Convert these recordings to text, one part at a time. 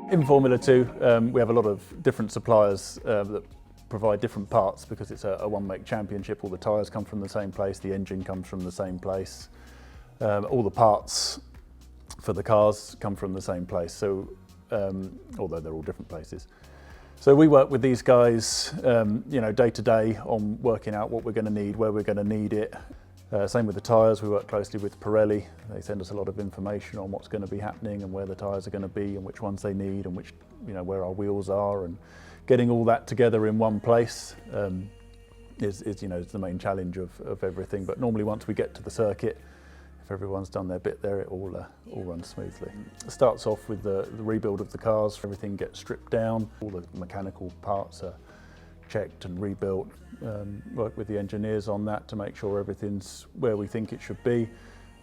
In Formula 2, we have a lot of different suppliers that provide different parts because it's a one-make championship. All the tyres come from the same place, the engine comes from the same place, all the parts for the cars come from the same place, so although they're all different places. So we work with these guys day to day on working out what we're going to need, where we're going to need it. Same with the tyres, we work closely with Pirelli. They send us a lot of information on what's going to be happening and where the tyres are going to be and which ones they need and which, where our wheels are, and getting all that together in one place is the main challenge of everything. But normally once we get to the circuit, if everyone's done their bit there, it all runs smoothly. It starts off with the rebuild of the cars. Everything gets stripped down, all the mechanical parts are checked and rebuilt. Work with the engineers on that to make sure everything's where we think it should be.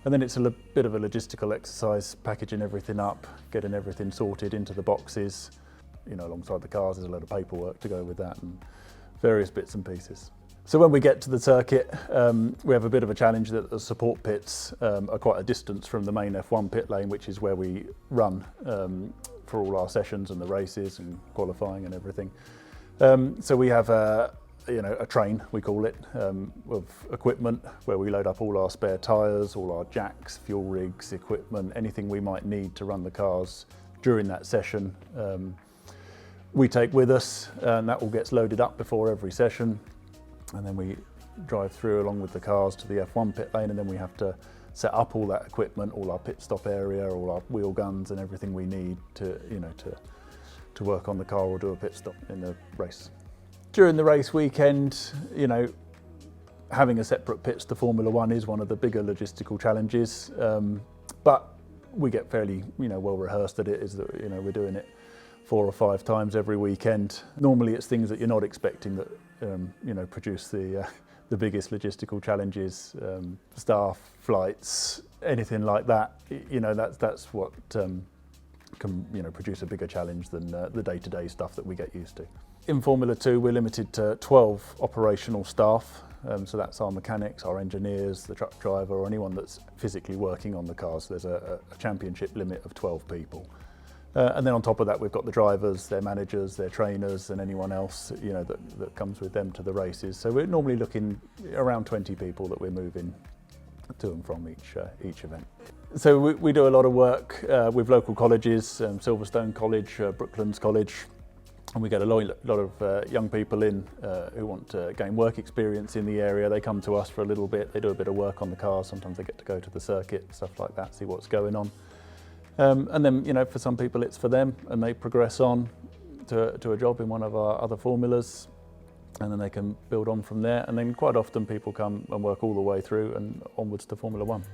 And then it's a bit of a logistical exercise, packaging everything up, getting everything sorted into the boxes. Alongside the cars, there's a lot of paperwork to go with that and various bits and pieces. So when we get to the circuit, we have a bit of a challenge that the support pits are quite a distance from the main F1 pit lane, which is where we run for all our sessions and the races and qualifying and everything. So we have a train, we call it, of equipment where we load up all our spare tyres, all our jacks, fuel rigs, equipment, anything we might need to run the cars during that session. We take with us, and that all gets loaded up before every session. And then we drive through along with the cars to the F1 pit lane, and then we have to set up all that equipment, all our pit stop area, all our wheel guns and everything we need to work on the car or do a pit stop in the race. During the race weekend, having a separate pits to Formula 1 is one of the bigger logistical challenges, but we get fairly well rehearsed at it. Is that we're doing it 4 or 5 times every weekend. Normally it's things that you're not expecting that produce the biggest logistical challenges, staff, flights, anything like that. That's what can produce a bigger challenge than the day-to-day stuff that we get used to. In Formula 2, we're limited to 12 operational staff, so that's our mechanics, our engineers, the truck driver, or anyone that's physically working on the cars. There's a championship limit of 12 people. And then on top of that, we've got the drivers, their managers, their trainers, and anyone else that comes with them to the races. So we're normally looking around 20 people that we're moving to and from each event. So we do a lot of work with local colleges, Silverstone College, Brooklands College, and we get a lot of young people in who want to gain work experience in the area. They come to us for a little bit, they do a bit of work on the cars, sometimes they get to go to the circuit, stuff like that, see what's going on. And then, for some people it's for them and they progress on to a job in one of our other formulas, and then they can build on from there. And then quite often people come and work all the way through and onwards to Formula 1.